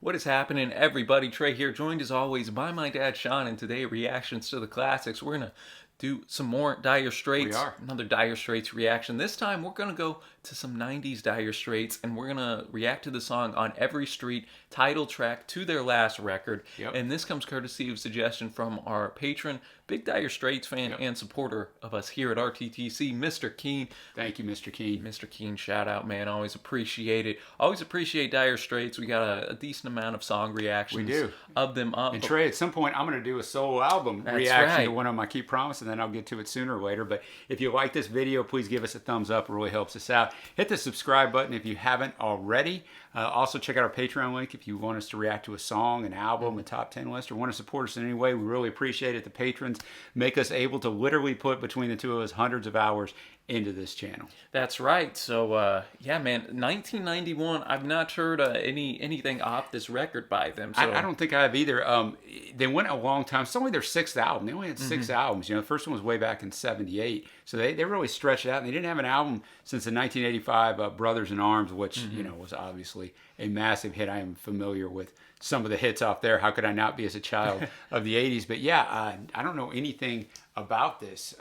What is happening, everybody? Trey here, joined as always by my dad, Sean, and today, reactions to the classics. We're going to do some more Dire We Straits, are. another Dire Straits reaction. This time, we're going to go to some 90s Dire Straits, and we're going to react to the song On Every Street, title track to their last record. Yep. And this comes courtesy of suggestion from our patron, big Dire Straits fan and supporter of us here at RTTC, Mr. Keen. Thank you, Mr. Keen. Mr. Keen, shout out, man. Always appreciate it. Always appreciate Dire Straits. We got a decent amount of song reactions We do. of them up. And Trey, at some point, I'm going to do a solo album That's reaction right. to one of them. I keep promising, then I'll get to it sooner or later. But if you like this video, please give us a thumbs up. It really helps us out. Hit the subscribe button if you haven't already. Also, check out our Patreon link if you want us to react to a song, an album, a top 10 list, or want to support us in any way. We really appreciate it. The patrons make us able to literally put between the two of us hundreds of hours into this channel. That's right. So, yeah, man, 1991, I've not heard anything off this record by them. So. I don't think I have either. They went a long time. It's only their sixth album. They only had six albums. You know, the first one was way back in '78. So they really stretched it out. And they didn't have an album since the 1985 Brothers in Arms, which, you know, was obviously a massive hit. I am familiar with some of the hits off there. How could I not be as a child of the 80s? But yeah, I don't know anything about this.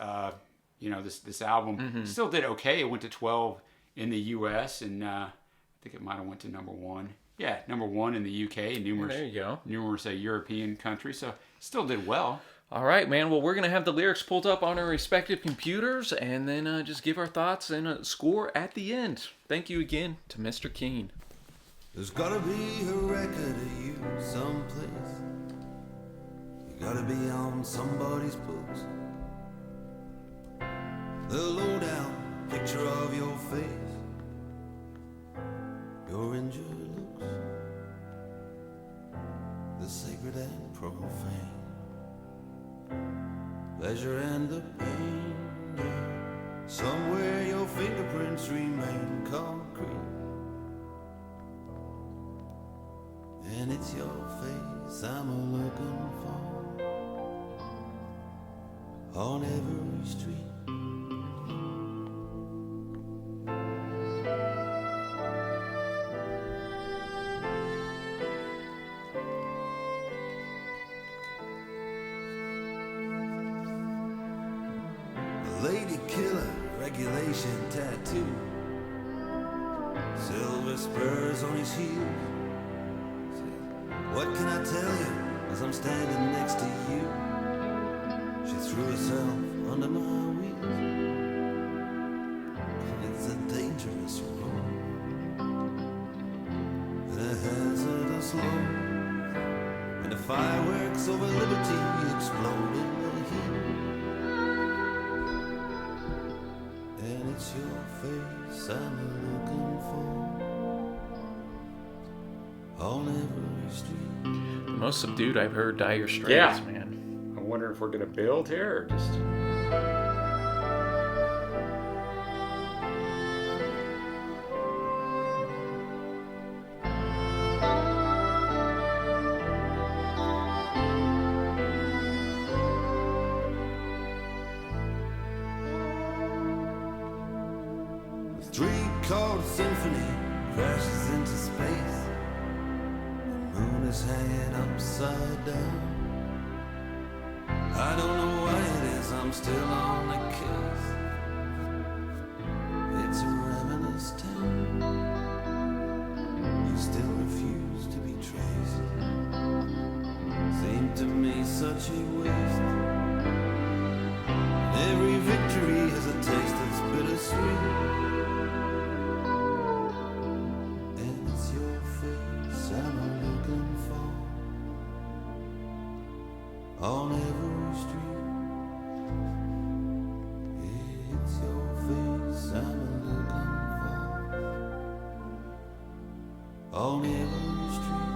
You know, this album still did okay. It went to 12 in the U.S. and I think it might have went to #1. Yeah, #1 in the U.K. and There you go. numerous European countries. So still did well. All right, man. Well, we're going to have the lyrics pulled up on our respective computers and then just give our thoughts and a score at the end. Thank you again to Mr. Keen. There's gotta be a record of you someplace. You gotta be on somebody's books. The lowdown picture of your face, your injured looks, the sacred and profane, pleasure and the pain. Yeah. Somewhere your fingerprints remain concrete, and it's your face I'm looking for on every street. Lady killer, regulation tattoo, silver spurs on his heels. What can I tell you as I'm standing next to you? She threw herself under my wheels. It's a dangerous road and a hazardous load, and the fireworks over liberty explode in the heat. And it's your face I'm looking for on every street. The most subdued I've heard Dire Straits, Yeah. man. I wonder if we're going to build here or just... Three-chord symphony crashes into space. The moon is hanging upside down. I don't know why it is I'm still on the case. It's a ravenous town. You still refuse to be traced. Seemed to me such a waste. Every victory has a taste that's bittersweet. On every street, it's your face I'm looking for. On every street.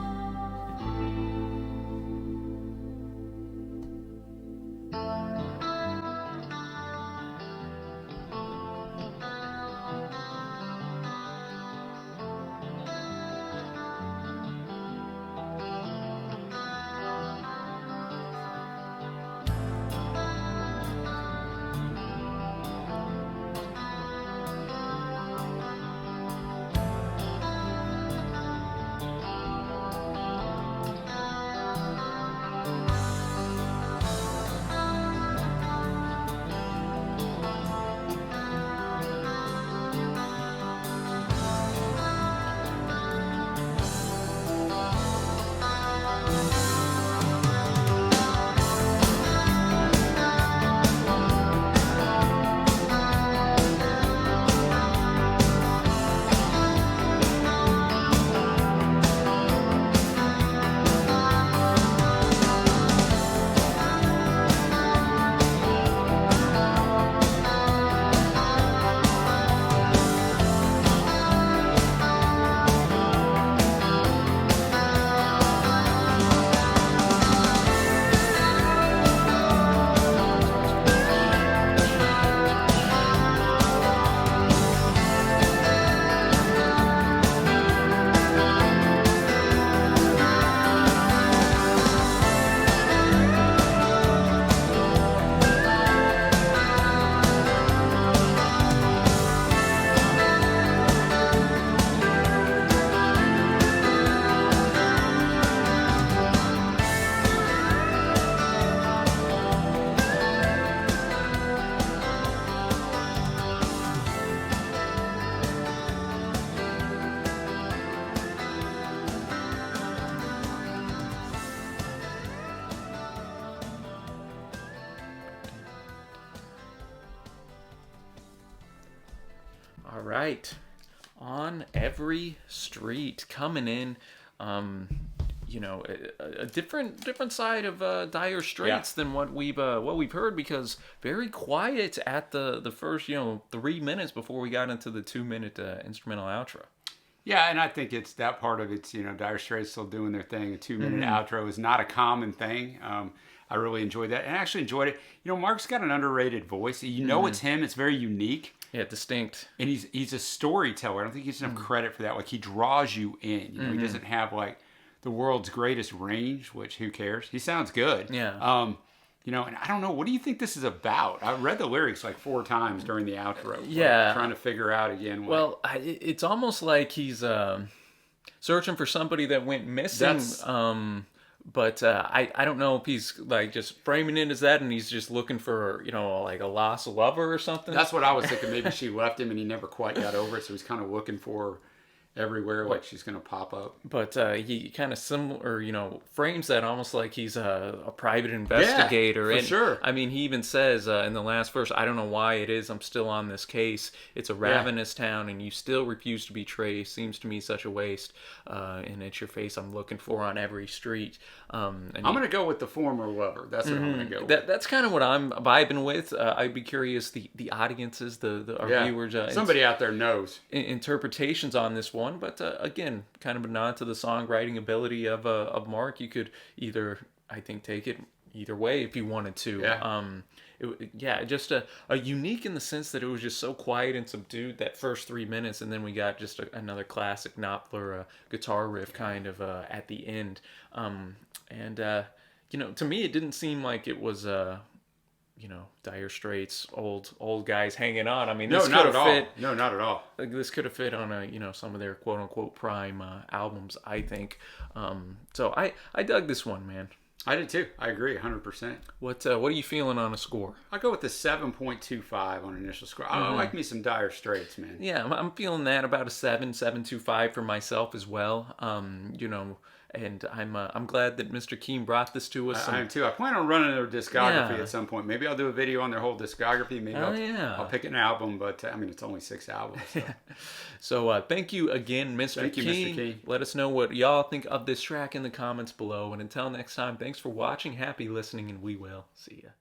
right. On Every Street, coming in, a different side of Dire Straits than what we've heard, because very quiet at the first 3 minutes before we got into the 2 minute instrumental outro. Yeah, and I think it's that part of it's, Dire Straits still doing their thing. A 2 minute outro is not a common thing. I really enjoyed that, and I actually enjoyed it. Mark's got an underrated voice. It's him. It's very unique. Yeah, distinct. And he's a storyteller. I don't think he gets enough credit for that. Like, he draws you in. He doesn't have like the world's greatest range, which who cares? He sounds good. Yeah. And I don't know. What do you think this is about? I read the lyrics like 4 times during the outro. Yeah. Trying to figure out again. Well, it's almost like he's searching for somebody that went missing. But I don't know if he's like just framing it as that, and he's just looking for like a lost lover or something. That's what I was thinking. Maybe she left him and he never quite got over it, so he's kind of looking for her everywhere, like she's gonna pop up. But he kind of frames that almost like he's a private investigator. Yeah, for and sure. I mean, he even says in the last verse, "I don't know why it is I'm still on this case. It's a ravenous town, and you still refuse to betray. Seems to me such a waste. And it's your face I'm looking for on every street." I'm gonna go with the former lover. That's what I'm gonna go with. That's kind of what I'm vibing with. I'd be curious the audiences, our viewers, somebody out there knows interpretations on this one. But again, kind of a nod to the songwriting ability of Mark. You could either, I think, take it either way if you wanted to. Just a unique in the sense that it was just so quiet and subdued that first 3 minutes, and then we got just another classic Knopfler guitar riff kind of at the end. To me, it didn't seem like it was Dire Straits, old guys hanging on. I mean, this not could at have all. fit. No, not at all. Like, this could have fit on some of their quote unquote prime albums, I think. So I dug this one, man. I did too. I agree 100%. What are you feeling on a score? I'll go with the 7.25 on initial score. I like me some Dire Straits, man. Yeah, I'm feeling that, about a 7.25 for myself as well. And I'm glad that Mr. Keene brought this to us. I am too. I plan on running their discography at some point. Maybe I'll do a video on their whole discography. Maybe I'll pick an album, but it's only 6 albums. So, so thank you again, Mr. Thank you, Keene. Mr. Keene. Let us know what y'all think of this track in the comments below. And until next time, thanks for watching, happy listening, and we will see ya.